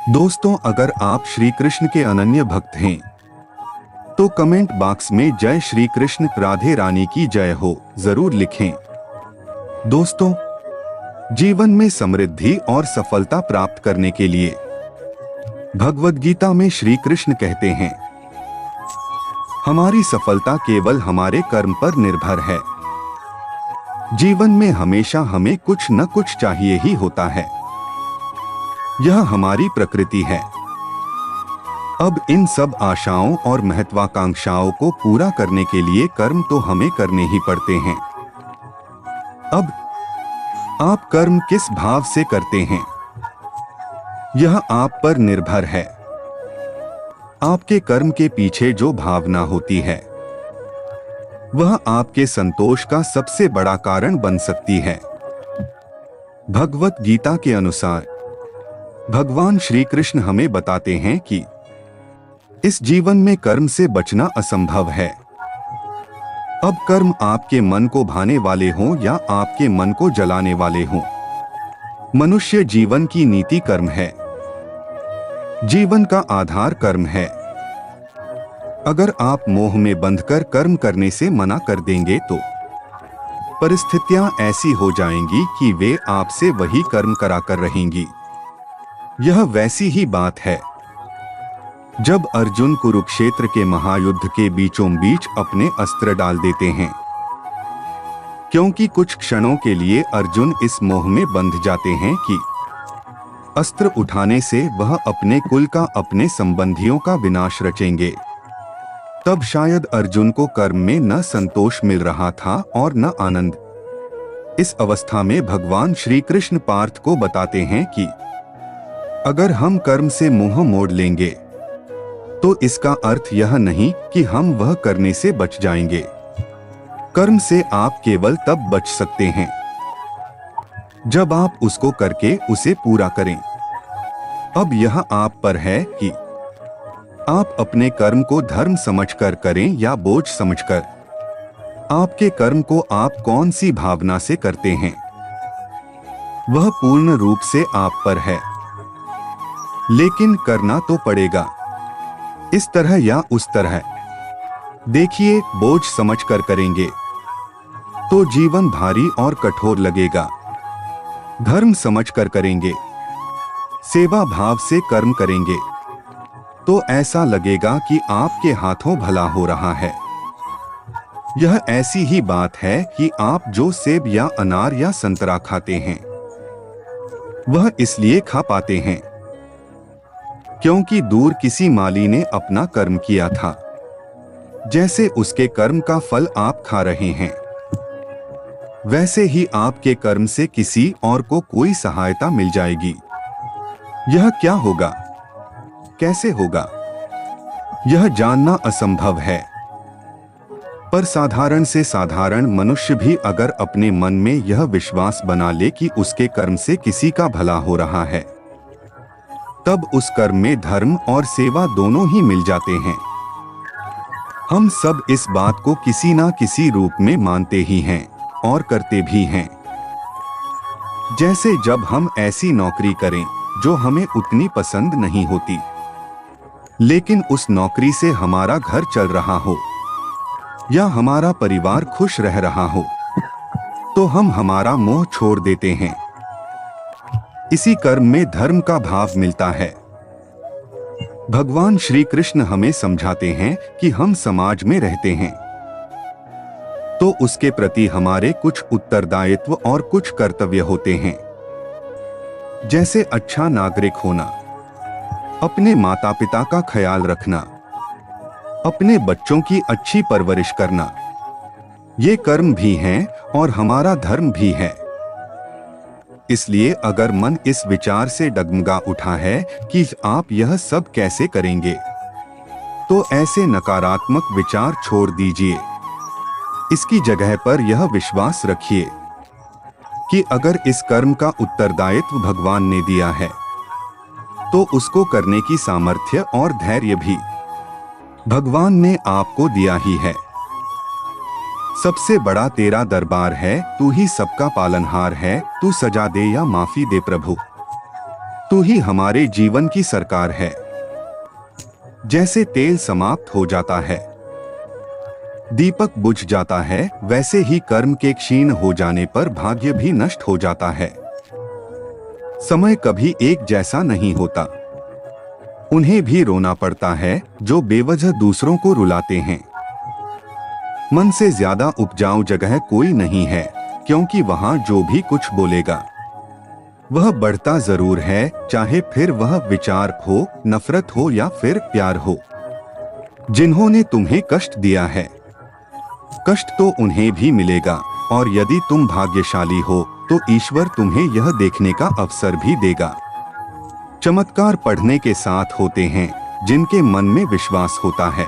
दोस्तों, अगर आप श्री कृष्ण के अनन्य भक्त हैं तो कमेंट बॉक्स में जय श्री कृष्ण राधे रानी की जय हो जरूर लिखें। दोस्तों, जीवन में समृद्धि और सफलता प्राप्त करने के लिए भगवद गीता में श्री कृष्ण कहते हैं, हमारी सफलता केवल हमारे कर्म पर निर्भर है। जीवन में हमेशा हमें कुछ न कुछ चाहिए ही होता है, यह हमारी प्रकृति है। अब इन सब आशाओं और महत्वाकांक्षाओं को पूरा करने के लिए कर्म तो हमें करने ही पड़ते हैं। अब आप कर्म किस भाव से करते हैं, यह आप पर निर्भर है। आपके कर्म के पीछे जो भावना होती है वह आपके संतोष का सबसे बड़ा कारण बन सकती है। भगवत गीता के अनुसार भगवान श्री कृष्ण हमें बताते हैं कि इस जीवन में कर्म से बचना असंभव है। अब कर्म आपके मन को भाने वाले हों या आपके मन को जलाने वाले हों, मनुष्य जीवन की नीति कर्म है। जीवन का आधार कर्म है। अगर आप मोह में बंधकर कर्म करने से मना कर देंगे तो परिस्थितियां ऐसी हो जाएंगी कि वे आपसे वही कर्म कराकर रहेंगी। यह वैसी ही बात है जब अर्जुन कुरुक्षेत्र के महायुद्ध के बीचों बीच अपने अस्त्र डाल देते हैं, क्योंकि कुछ क्षणों के लिए अर्जुन इस मोह में बंध जाते हैं कि अस्त्र उठाने से वह अपने कुल का, अपने संबंधियों का विनाश रचेंगे। तब शायद अर्जुन को कर्म में न संतोष मिल रहा था और न आनंद। इस अवस्था में भगवान श्री कृष्ण पार्थ को बताते हैं कि अगर हम कर्म से मुंह मोड़ लेंगे तो इसका अर्थ यह नहीं कि हम वह करने से बच जाएंगे। कर्म से आप केवल तब बच सकते हैं जब आप उसको करके उसे पूरा करें। अब यह आप पर है कि आप अपने कर्म को धर्म समझकर करें या बोझ समझकर। आपके कर्म को आप कौन सी भावना से करते हैं, वह पूर्ण रूप से आप पर है। लेकिन करना तो पड़ेगा, इस तरह या उस तरह। देखिए, बोझ समझकर करेंगे तो जीवन भारी और कठोर लगेगा। धर्म समझकर करेंगे, सेवा भाव से कर्म करेंगे तो ऐसा लगेगा कि आपके हाथों भला हो रहा है। यह ऐसी ही बात है कि आप जो सेब या अनार या संतरा खाते हैं वह इसलिए खा पाते हैं क्योंकि दूर किसी माली ने अपना कर्म किया था। जैसे उसके कर्म का फल आप खा रहे हैं, वैसे ही आपके कर्म से किसी और को कोई सहायता मिल जाएगी। यह क्या होगा, कैसे होगा, यह जानना असंभव है। पर साधारण से साधारण मनुष्य भी अगर अपने मन में यह विश्वास बना ले कि उसके कर्म से किसी का भला हो रहा है, तब उस कर्म में धर्म और सेवा दोनों ही मिल जाते हैं। हम सब इस बात को किसी ना किसी रूप में मानते ही हैं और करते भी हैं। जैसे जब हम ऐसी नौकरी करें जो हमें उतनी पसंद नहीं होती, लेकिन उस नौकरी से हमारा घर चल रहा हो या हमारा परिवार खुश रह रहा हो, तो हम हमारा मोह छोड़ देते हैं। इसी कर्म में धर्म का भाव मिलता है। भगवान श्री कृष्ण हमें समझाते हैं कि हम समाज में रहते हैं तो उसके प्रति हमारे कुछ उत्तरदायित्व और कुछ कर्तव्य होते हैं। जैसे अच्छा नागरिक होना, अपने माता पिता का ख्याल रखना, अपने बच्चों की अच्छी परवरिश करना, ये कर्म भी हैं और हमारा धर्म भी है। इसलिए अगर मन इस विचार से डगमगा उठा है कि आप यह सब कैसे करेंगे, तो ऐसे नकारात्मक विचार छोड़ दीजिए। इसकी जगह पर यह विश्वास रखिए कि अगर इस कर्म का उत्तरदायित्व भगवान ने दिया है तो उसको करने की सामर्थ्य और धैर्य भी भगवान ने आपको दिया ही है। सबसे बड़ा तेरा दरबार है, तू ही सबका पालनहार है, तू सजा दे या माफी दे प्रभु। तू ही हमारे जीवन की सरकार है। जैसे तेल समाप्त हो जाता है, दीपक बुझ जाता है, वैसे ही कर्म के क्षीण हो जाने पर भाग्य भी नष्ट हो जाता है। समय कभी एक जैसा नहीं होता। उन्हें भी रोना पड़ता है जो बेवजह दूसरों को रुलाते हैं। मन से ज्यादा उपजाऊ जगह कोई नहीं है, क्योंकि वहां जो भी कुछ बोलेगा वह बढ़ता जरूर है, चाहे फिर वह विचार हो, नफरत हो या फिर प्यार हो। जिन्होंने तुम्हें कष्ट दिया है, कष्ट तो उन्हें भी मिलेगा, और यदि तुम भाग्यशाली हो तो ईश्वर तुम्हें यह देखने का अवसर भी देगा। चमत्कार पढ़ने के साथ होते हैं जिनके मन में विश्वास होता है।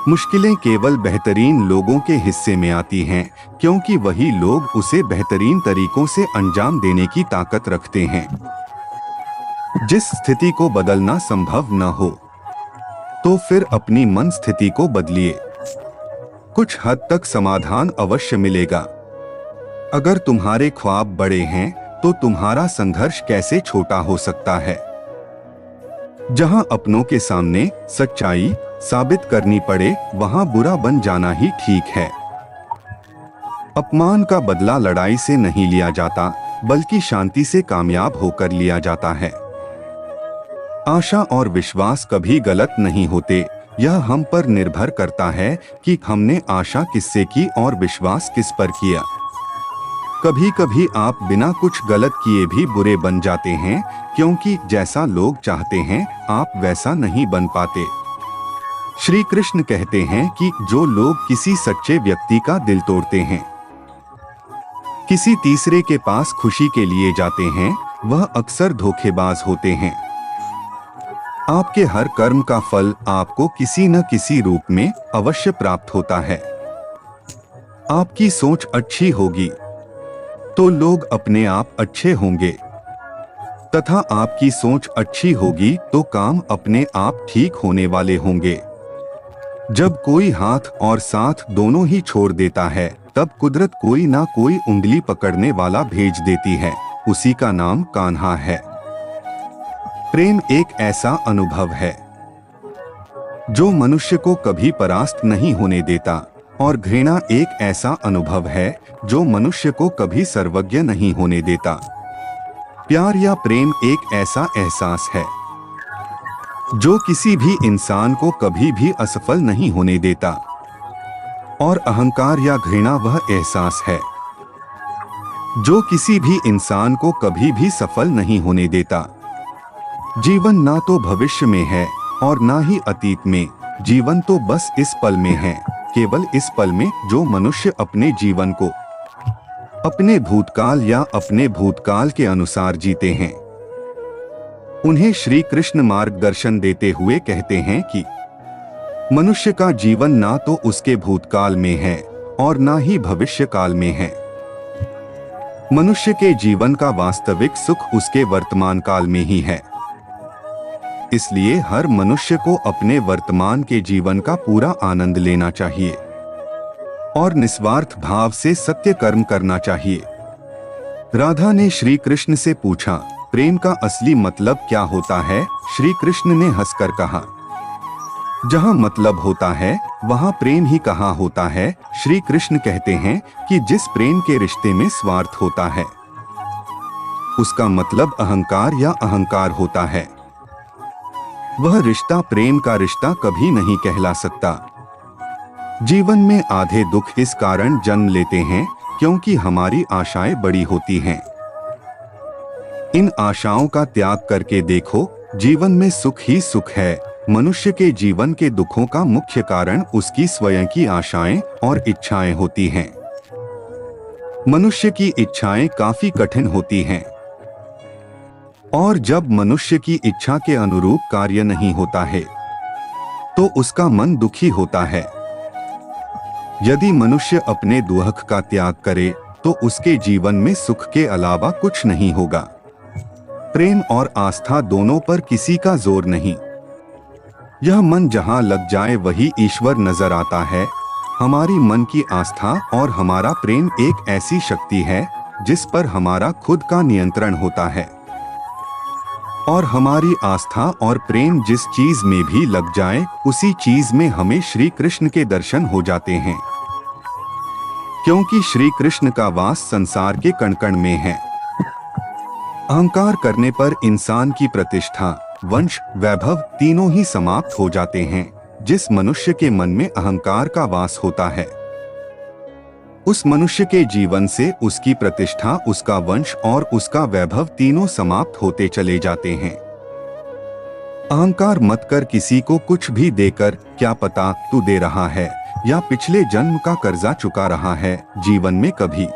मुश्किलें केवल बेहतरीन लोगों के हिस्से में आती हैं, क्योंकि वही लोग उसे बेहतरीन तरीकों से अंजाम देने की ताकत रखते हैं। जिस स्थिति को बदलना संभव न हो, तो फिर अपनी मन स्थिति को बदलिए। कुछ हद तक समाधान अवश्य मिलेगा। अगर तुम्हारे ख्वाब बड़े हैं, तो तुम्हारा संघर्ष कैसे छोटा हो सकता है। जहां अपनों के सामने सच्चाई साबित करनी पड़े, वहां बुरा बन जाना ही ठीक है। अपमान का बदला लड़ाई से नहीं लिया जाता, बल्कि शांति से कामयाब होकर लिया जाता है। आशा और विश्वास कभी गलत नहीं होते। यह हम पर निर्भर करता है कि हमने आशा किससे की और विश्वास किस पर किया। कभी कभी आप बिना कुछ गलत किए भी बुरे बन जाते हैं, क्योंकि जैसा लोग चाहते हैं आप वैसा नहीं बन पाते। श्री कृष्ण कहते हैं कि जो लोग किसी सच्चे व्यक्ति का दिल तोड़ते हैं, किसी तीसरे के पास खुशी के लिए जाते हैं, वह अक्सर धोखेबाज होते हैं। आपके हर कर्म का फल आपको किसी न किसी रूप में अवश्य प्राप्त होता है। आपकी सोच अच्छी होगी तो लोग अपने आप अच्छे होंगे, तथा आपकी सोच अच्छी होगी तो काम अपने आप ठीक होने वाले होंगे। जब कोई हाथ और साथ दोनों ही छोड़ देता है, तब कुदरत कोई ना कोई उंगली पकड़ने वाला भेज देती है। उसी का नाम कान्हा है। प्रेम एक ऐसा अनुभव है जो मनुष्य को कभी परास्त नहीं होने देता, और घृणा एक ऐसा अनुभव है जो मनुष्य को कभी सर्वज्ञ नहीं होने देता। प्यार या प्रेम एक ऐसा एहसास है जो किसी भी इंसान को कभी भी असफल नहीं होने देता, और अहंकार या घृणा वह एहसास है जो किसी भी इंसान को कभी भी सफल नहीं होने देता। जीवन ना तो भविष्य में है और ना ही अतीत में, जीवन तो बस इस पल में है, केवल इस पल में जो मनुष्य अपने जीवन को अपने भूतकाल या अपने भूतकाल के अनुसार जीते हैं। उन्हें श्री कृष्ण मार्गदर्शन देते हुए कहते हैं कि मनुष्य का जीवन ना तो उसके भूतकाल में है और ना ही भविष्य काल में है। मनुष्य के जीवन का वास्तविक सुख उसके वर्तमान काल में ही है। इसलिए हर मनुष्य को अपने वर्तमान के जीवन का पूरा आनंद लेना चाहिए और निस्वार्थ भाव से सत्य कर्म करना चाहिए। राधा ने श्री कृष्ण से पूछा, प्रेम का असली मतलब क्या होता है? श्री कृष्ण ने हंसकर कहा, जहां मतलब होता है वहां प्रेम ही कहाँ होता है। श्री कृष्ण कहते हैं कि जिस प्रेम के रिश्ते में स्वार्थ होता है, उसका मतलब अहंकार या अहंकार होता है। वह रिश्ता प्रेम का रिश्ता कभी नहीं कहला सकता। जीवन में आधे दुख इस कारण जन्म लेते हैं क्योंकि हमारी आशाएं बड़ी होती हैं। इन आशाओं का त्याग करके देखो, जीवन में सुख ही सुख है। मनुष्य के जीवन के दुखों का मुख्य कारण उसकी स्वयं की आशाएं और इच्छाएं होती हैं। मनुष्य की इच्छाएं काफी कठिन होती हैं, और जब मनुष्य की इच्छा के अनुरूप कार्य नहीं होता है तो उसका मन दुखी होता है। यदि मनुष्य अपने दुख का त्याग करे तो उसके जीवन में सुख के अलावा कुछ नहीं होगा। प्रेम और आस्था दोनों पर किसी का जोर नहीं। यह मन जहां लग जाए वही ईश्वर नजर आता है। हमारी मन की आस्था और हमारा प्रेम एक ऐसी शक्ति है जिस पर हमारा खुद का नियंत्रण होता है। और हमारी आस्था और प्रेम जिस चीज में भी लग जाए, उसी चीज में हमें श्री कृष्ण के दर्शन हो जाते हैं, क्योंकि श्री कृष्ण का वास संसार के कण कण में है। अहंकार करने पर इंसान की प्रतिष्ठा, वंश, वैभव तीनों ही समाप्त हो जाते हैं। जिस मनुष्य के मन में अहंकार का वास होता है, उस मनुष्य के जीवन से उसकी प्रतिष्ठा, उसका वंश और उसका वैभव तीनों समाप्त होते चले जाते हैं। अहंकार मत कर किसी को कुछ भी देकर, क्या पता तू दे रहा है या पिछले जन्म का कर्जा चुका रहा है। जीवन में कभी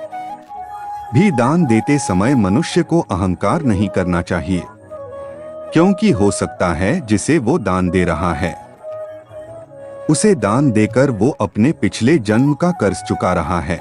भी दान देते समय मनुष्य को अहंकार नहीं करना चाहिए, क्योंकि हो सकता है जिसे वो दान दे रहा है, उसे दान देकर वो अपने पिछले जन्म का कर्ज चुका रहा है।